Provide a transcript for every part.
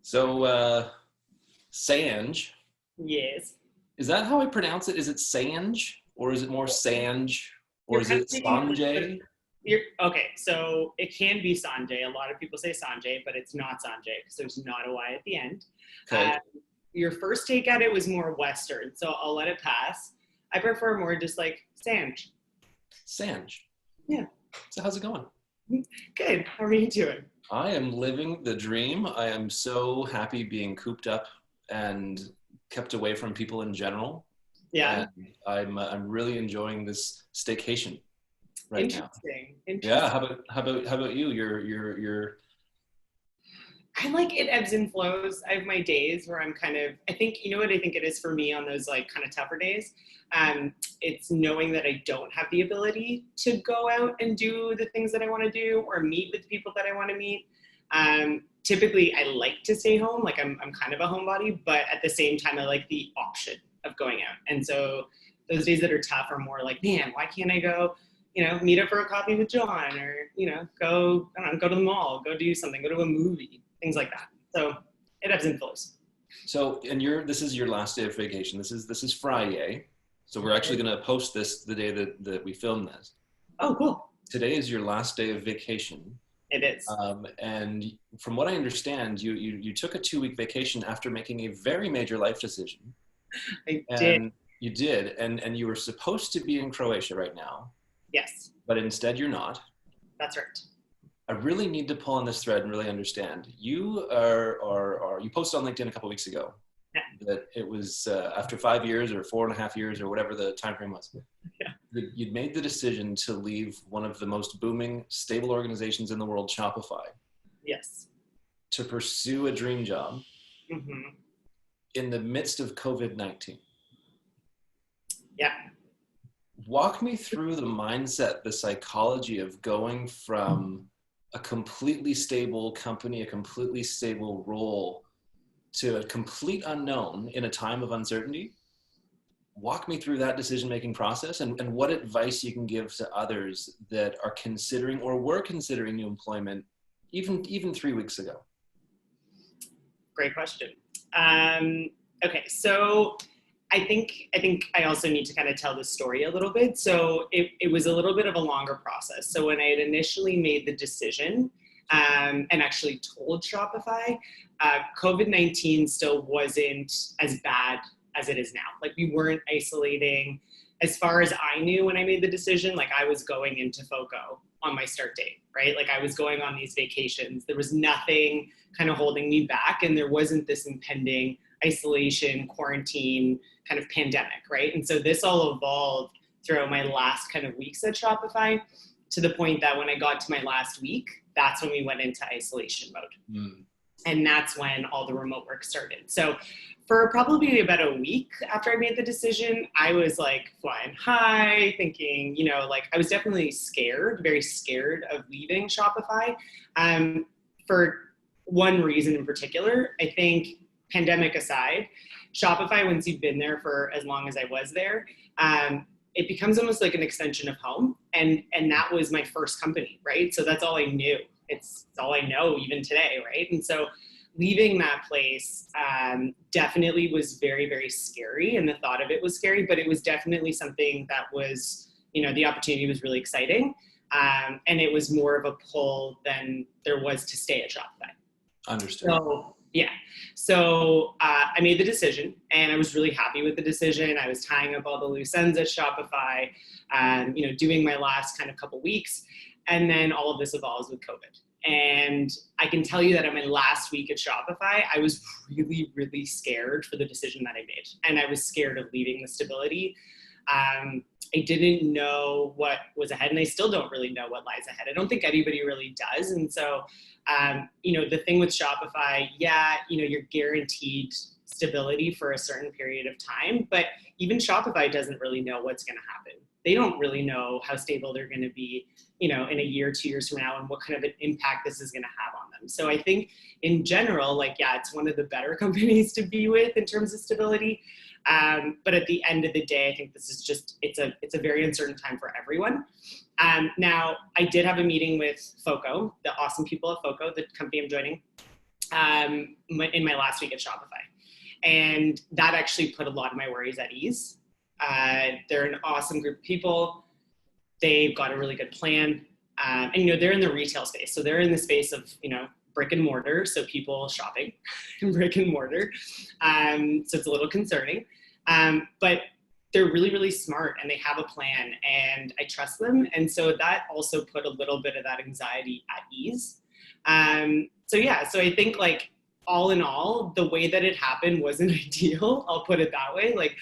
So, Sanj, Yes. is that how I pronounce it? Is it Sanj or is it more Sanj or You're is kind it of taking a little bit. Sanjay? You're okay. So it can be Sanjay. A lot of people say Sanjay, but it's not Sanjay because there's not a Y at the end. Okay, Uh, your first take at it was more Western, so I'll let it pass. I prefer more just like Sanj. Sanj. Yeah. So how's it going? Good. How are you doing? I am living the dream. I am so happy being cooped up and kept away from people in general. Yeah. And I'm really enjoying this staycation right now. Interesting. Yeah, Interesting. how about you? You're I like it ebbs and flows. I have my days where I'm kind of, I think, you know what I think it is for me on those like kind of tougher days? It's knowing that I don't have the ability to go out and do the things that I want to do or meet with people that I want to meet. Typically, I like to stay home. Like I'm kind of a homebody, but at the same time, I like the option of going out. And so those days that are tough are more like, man, why can't I go, meet up for a coffee with John or, go, I don't know, go to the mall, go do something, go to a movie, things like that. So it ebbs and flows. so and this is your last day of vacation. This is Friday. So we're actually going to post this the day that we film this. Oh, cool. Today is your last day of vacation. It is. And from what I understand, you took a 2-week vacation after making a very major life decision. I did. And you did, and you were supposed to be in Croatia right now, Yes, but instead you're not. that's right. I really need to pull on this thread and really understand. You you posted on LinkedIn a couple weeks ago Yeah. that it was after 5 years or 4.5 years or whatever the time frame was. Yeah. That you'd made the decision to leave one of the most booming, stable organizations in the world, Shopify, Yes. to pursue a dream job Mm-hmm. in the midst of COVID-19. Yeah. Walk me through the mindset, the psychology of going from a completely stable company, a completely stable role, to a complete unknown in a time of uncertainty. Walk me through that decision-making process and what advice you can give to others that are considering or were considering new employment even 3 weeks ago. Great question. Okay, so I think I also need to kind of tell the story a little bit. So it was a little bit of a longer process. So when I had initially made the decision and actually told Shopify, COVID-19 still wasn't as bad as it is now. Like we weren't isolating. As far as I knew when I made the decision, like I was going into FOCO on my start date, right? Like I was going on these vacations. There was nothing kind of holding me back, and there wasn't this impending isolation, quarantine, kind of pandemic, right? And so this all evolved throughout my last kind of weeks at Shopify to the point that when I got to my last week, that's when we went into isolation mode. Mm. And that's when all the remote work started. So for probably about a week after I made the decision, I was like flying high, thinking, like I was definitely scared, very scared of leaving Shopify. For one reason in particular, I think pandemic aside, Shopify, once you've been there for as long as I was there, it becomes almost like an extension of home. And that was my first company, right? So that's all I knew. It's all I know even today, right? And so leaving that place definitely was very, very scary. And the thought of it was scary, but it was definitely something that was, the opportunity was really exciting. And it was more of a pull than there was to stay at Shopify. Understood. So, yeah. So I made the decision and I was really happy with the decision. I was tying up all the loose ends at Shopify, doing my last kind of couple weeks. And then all of this evolves with COVID. And I can tell you that in my last week at Shopify, I was really, really scared for the decision that I made. And I was scared of leaving the stability. I didn't know what was ahead, and I still don't really know what lies ahead. I don't think anybody really does. And so, the thing with Shopify, you're guaranteed stability for a certain period of time, but even Shopify doesn't really know what's going to happen. They don't really know how stable they're going to be, in a year, 2 years from now, and what kind of an impact this is going to have on them. So I think in general, it's one of the better companies to be with in terms of stability. But at the end of the day, I think this is just, it's a very uncertain time for everyone. Now, I did have a meeting with FOCO, the awesome people at FOCO, the company I'm joining. in my last week at Shopify. And that actually put a lot of my worries at ease. They're an awesome group of people. They've got a really good plan. And, they're in the retail space. So they're in the space of, brick and mortar. So people shopping in brick and mortar. So it's a little concerning. But they're really, really smart and they have a plan and I trust them. And so that also put a little bit of that anxiety at ease. So I think like all in all, the way that it happened wasn't ideal. I'll put it that way. Like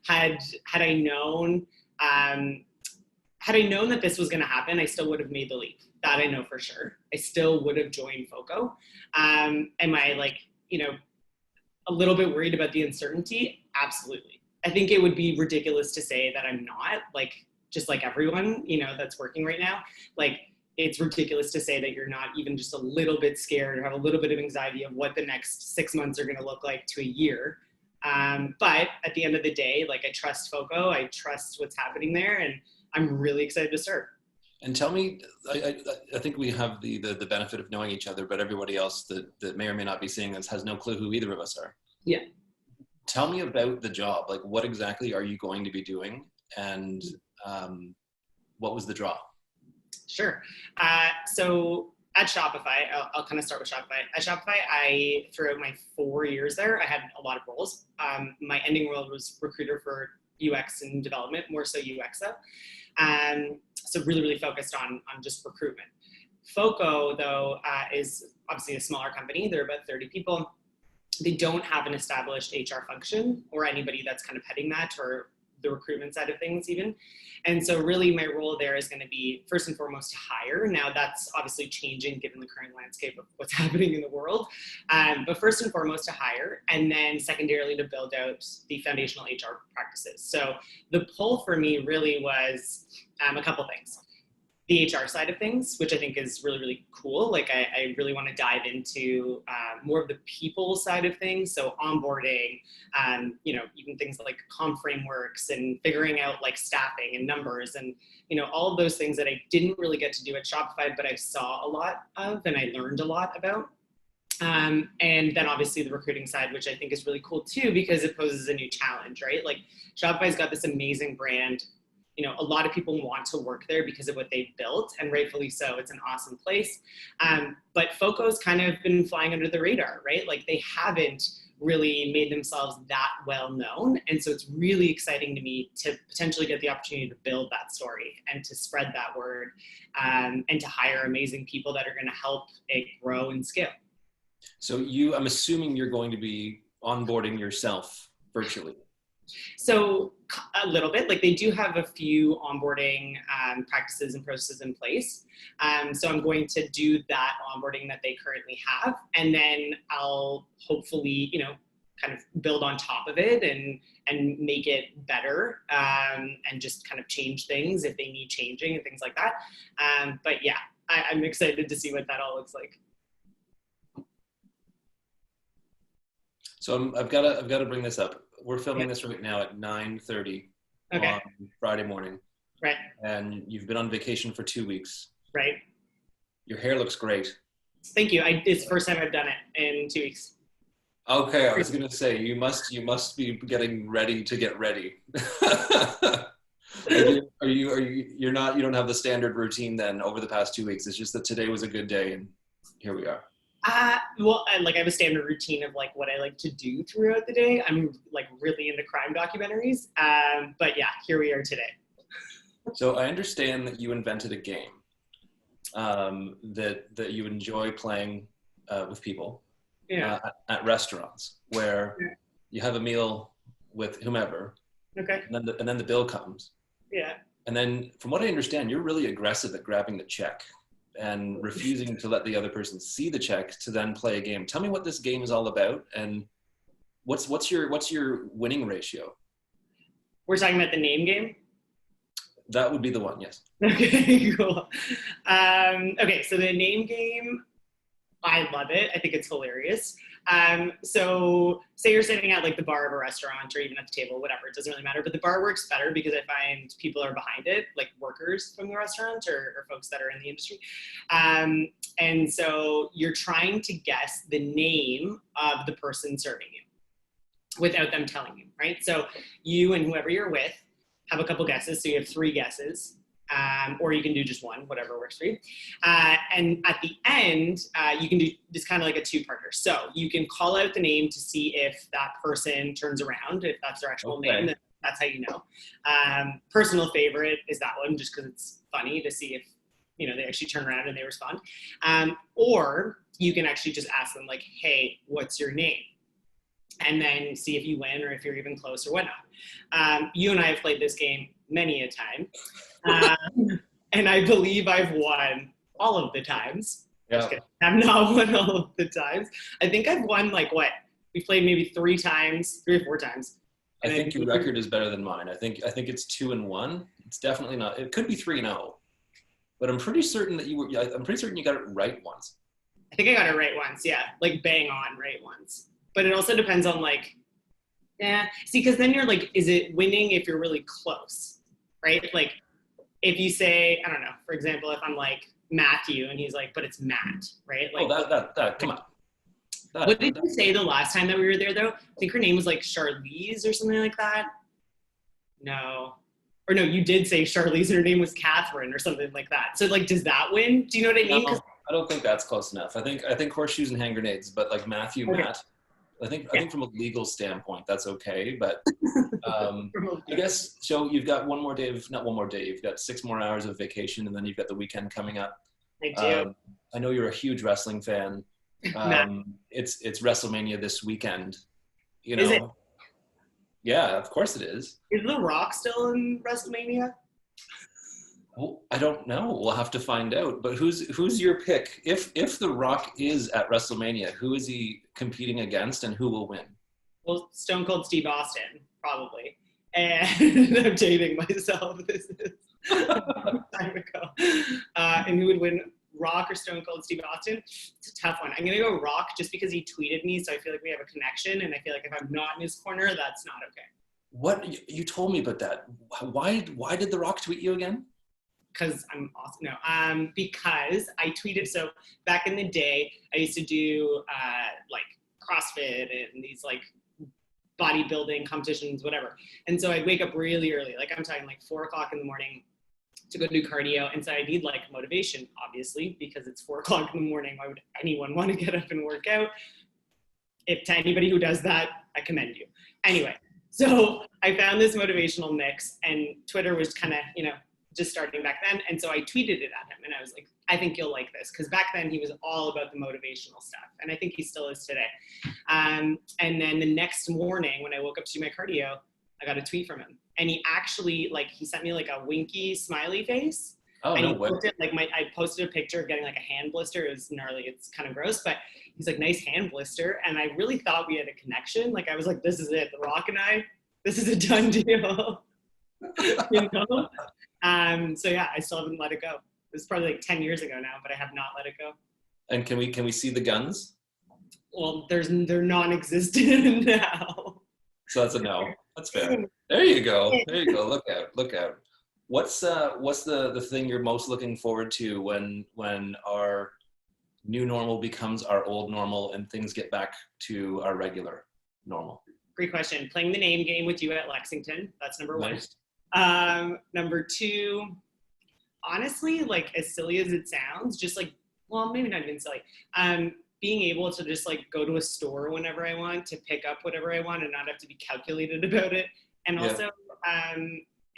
had I known that this was going to happen, I still would have made the leap. That I know for sure. I still would have joined FOCO. Am I a little bit worried about the uncertainty? Absolutely. I think it would be ridiculous to say that I'm not, just like everyone, that's working right now. It's ridiculous to say that you're not even just a little bit scared or have a little bit of anxiety of what the next 6 months are going to look like to a year. But at the end of the day, I trust FOCO, I trust what's happening there, and I'm really excited to start. And tell me, I think we have the benefit of knowing each other, but everybody else that may or may not be seeing this has no clue who either of us are. Yeah. Tell me about the job. What exactly are you going to be doing? And what was the draw? Sure. So at Shopify, I'll kind of start with Shopify. At Shopify, throughout my 4 years there, I had a lot of roles. My ending role was recruiter for UX and development, more so UX though. So really, really focused on just recruitment. FOCO, though, is obviously a smaller company. There are about 30 people. They don't have an established HR function or anybody that's kind of heading that or the recruitment side of things even. And so really my role there is going to be first and foremost to hire. Now that's obviously changing given the current landscape of what's happening in the world. But first and foremost to hire, and then secondarily to build out the foundational HR practices. So the pull for me really was a couple things. The HR side of things, which I think is really, really cool. I really want to dive into more of the people side of things. So onboarding, even things like comp frameworks and figuring out staffing and numbers and, all of those things that I didn't really get to do at Shopify, but I saw a lot of and I learned a lot about. And then obviously the recruiting side, which I think is really cool too, because it poses a new challenge, right? Shopify's got this amazing brand. A lot of people want to work there because of what they've built, and rightfully so. It's an awesome place. But FOCO's kind of been flying under the radar, right? They haven't really made themselves that well known. And so it's really exciting to me to potentially get the opportunity to build that story and to spread that word and to hire amazing people that are going to help it grow and scale. So I'm assuming you're going to be onboarding yourself virtually. So a little bit, they do have a few onboarding practices and processes in place. So I'm going to do that onboarding that they currently have. And then I'll hopefully, kind of build on top of it and make it better and just kind of change things if they need changing and things like that. But yeah, I'm excited to see what that all looks like. So I've got to bring this up. We're filming this right now at 9:30 on Friday morning. Right. And you've been on vacation for 2 weeks. Right. Your hair looks great. Thank you. It's the first time I've done it in 2 weeks. Okay, I was going to say you must be getting ready to get ready. You don't have the standard routine then over the past 2 weeks. It's just that today was a good day and here we are. Well, I have a standard routine of what I like to do throughout the day. I'm really into crime documentaries. But yeah, here we are today. So I understand that you invented a game that you enjoy playing with people at restaurants where you have a meal with whomever. Okay. And then the bill comes. Yeah. And then from what I understand, you're really aggressive at grabbing the check and refusing to let the other person see the check to then play a game. Tell me what this game is all about and what's your winning ratio? We're talking about the name game? That would be the one, yes. Okay, cool. Okay, so the name game, I love it. I think it's hilarious. So say you're sitting at like the bar of a restaurant or even at the table, whatever, it doesn't really matter. But the bar works better because I find people are behind it, like workers from the restaurant or folks that are in the industry. And so you're trying to guess the name of the person serving you without them telling you, right? So you and whoever you're with have a couple guesses. So you have 3 guesses. Or you can do just one, whatever works for you. And at the end, you can do this kind of like a 2-parter. So you can call out the name to see if that person turns around, if that's their actual name, then that's how you know. Personal favorite is that one, just because it's funny to see if, you know, they actually turn around and they respond. Or you can actually just ask them like, hey, what's your name? And then see if you win or if you're even close or whatnot. You and I have played this game many a time. And I believe I've won all of the times. Yeah. I've not won all of the times. I think I've won like what? We played maybe 3 times, 3 or 4 times. I think your record is better than mine. I think it's 2-1. It's definitely not. It could be 3-0, but I'm pretty certain that I'm pretty certain you got it right once. I think I got it right once. Yeah, like bang on right once. But it also depends on like, see, because then you're like, is it winning if you're really close, right? Like, if you say, I don't know, for example, if I'm like Matthew and he's like, but it's Matt, right? Like, come on. What did you say the last time that we were there, though? I think her name was like Charlize or something like that. No. Or no, you did say Charlize and her name was Catherine or something like that. So like, does that win? Do you know what I mean? No, I don't think that's close enough. I think horseshoes and hand grenades, but like Matthew, okay. Matt, I think from a legal standpoint, that's okay. But I guess, so you've got not one more day, you've got 6 more hours of vacation, and then you've got the weekend coming up. I do. I know you're a huge wrestling fan. It's WrestleMania this weekend. You know, is it? Yeah, of course it is. Is The Rock still in WrestleMania? Well, I don't know. We'll have to find out. But who's your pick? If The Rock is at WrestleMania, who is he competing against, and who will win? Well, Stone Cold Steve Austin, probably. And I'm dating myself. This is a long time ago. And who would win, Rock or Stone Cold Steve Austin? It's a tough one. I'm going to go Rock just because he tweeted me, so I feel like we have a connection, and I feel like if I'm not in his corner, that's not okay. What? You told me about that. Why did The Rock tweet you again? Because I'm awesome. No, because I tweeted. So back in the day, I used to do like CrossFit and these like bodybuilding competitions, whatever. And so I'd wake up really early, like I'm talking like 4 o'clock in the morning to go do cardio. And so I need like motivation, obviously, because it's 4 o'clock in the morning. Why would anyone want to get up and work out? If to anybody who does that, I commend you. Anyway, so I found this motivational mix, and Twitter was kind of, just starting back then. And so I tweeted it at him, and I was like, I think you'll like this. Because back then he was all about the motivational stuff. And I think he still is today. And then the next morning when I woke up to do my cardio, I got a tweet from him. And he actually, he sent me like a winky smiley face. Oh, and no he way. posted, I posted a picture of getting like a hand blister. It was gnarly. It's kind of gross, but he's like, nice hand blister. And I really thought we had a connection. Like I was like, this is it. The Rock and I, this is a done deal. So yeah, I still haven't let it go. It was probably like 10 years ago now, but I have not let it go. And can we see the guns? Well, they're non-existent now. So that's a no. That's fair. There you go. Look out. What's the thing you're most looking forward to when our new normal becomes our old normal and things get back to our regular normal? Great question. Playing the name game with you at Lexington. That's number Nice. 1. Number 2, honestly, like as silly as it sounds, just like, well, maybe not even silly. Being able to just like go to a store whenever I want to pick up whatever I want and not have to be calculated about it. And also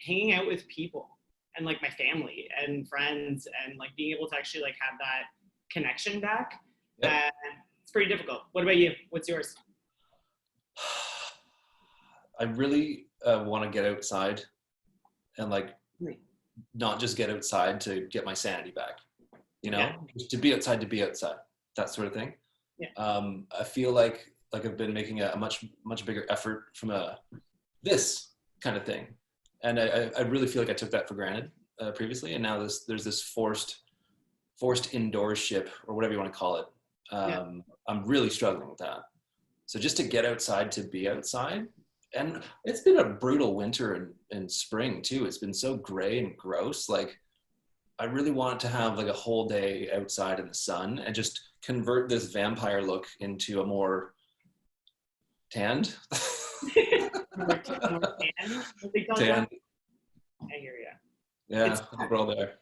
hanging out with people and like my family and friends and like being able to actually like have that connection back. Yep. It's pretty difficult. What about you? What's yours? I really want to get outside and like not just get outside to get my sanity back, just to be outside, that sort of thing. Yeah. I feel like I've been making a much bigger effort from this kind of thing. And I really feel like I took that for granted previously. And now there's this forced indoorship or whatever you want to call it. Yeah. I'm really struggling with that. So just to get outside, to be outside, and it's been a brutal winter and spring too. It's been so gray and gross. Like I really want to have like a whole day outside in the sun and just convert this vampire look into a more tanned. More tan, what they call Tan. that? I hear you. Yeah, It's I think we're all there.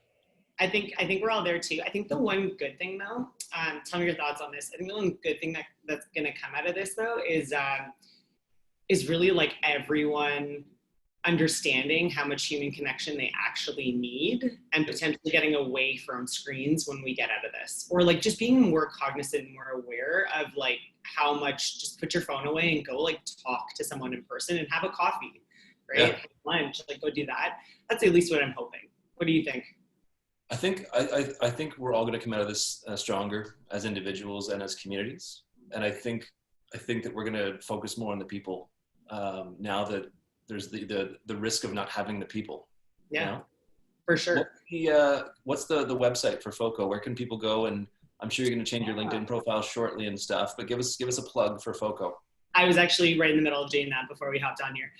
I think we're all there too. I think the one good thing though, tell me your thoughts on this. I think the one good thing that's gonna come out of this though is really like everyone understanding how much human connection they actually need and potentially getting away from screens when we get out of this, or like just being more cognizant and more aware of like how much just put your phone away and go like talk to someone in person and have a coffee, right? Yeah. Have lunch, like go do that. That's at least what I'm hoping. What do you think? I think we're all going to come out of this stronger as individuals and as communities. And I think that we're going to focus more on the people now that there's the risk of not having the people. Yeah, You know? for sure. What's the website for FOCO? Where can people go? And I'm sure you're going to change your LinkedIn profile shortly and stuff. But give us a plug for FOCO. I was actually right in the middle of doing that before we hopped on here.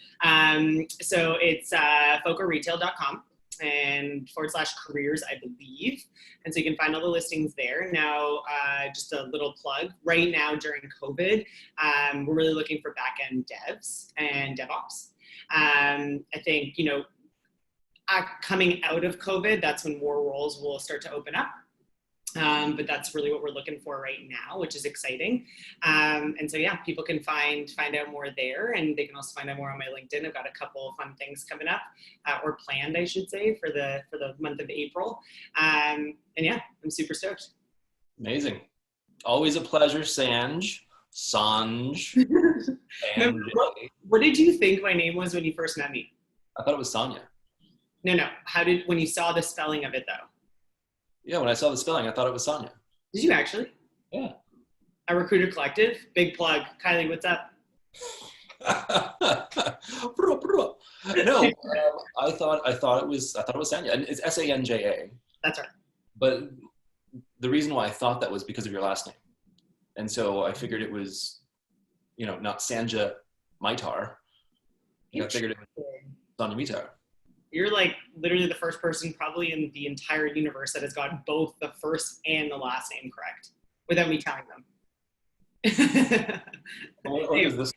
So it's focoretail.com and /careers, I believe. And so you can find all the listings there. Now, just a little plug. Right now during COVID, we're really looking for back-end devs and DevOps. I think, coming out of COVID, that's when more roles will start to open up. But that's really what we're looking for right now, which is exciting. And so, yeah, people can find out more there, and they can also find out more on my LinkedIn. I've got a couple of fun things coming up, or planned, I should say, for the month of April. And yeah, I'm super stoked. Amazing. Always a pleasure, Sanj. Remember, what did you think my name was when you first met me? I thought it was Sanja. No. When you saw the spelling of it though? Yeah, when I saw the spelling, I thought it was Sanja. Did you actually? Yeah. A Recruiter Collective, big plug. Kylie, what's up? No, I thought it was Sanja, and it's Sanja. That's right. But the reason why I thought that was because of your last name, and so I figured it was, not Sanja Mitar. I figured it was Sanja Mitar. You're like literally the first person probably in the entire universe that has gotten both the first and the last name correct without me telling them. What is this?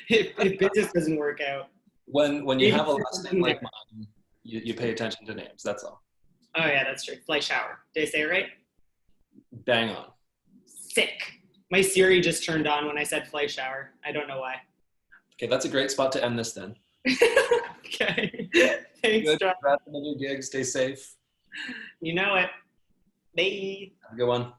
if business doesn't work out. When you have a last name like mine, you pay attention to names. That's all. Oh yeah, that's true. Fly shower. Did I say it right? Bang on. Sick. My Siri just turned on when I said fly shower. I don't know why. Okay, that's a great spot to end this then. Okay. Thanks, Good. John. Congrats on the new gig. Stay safe. You know it. Bye. Have a good one.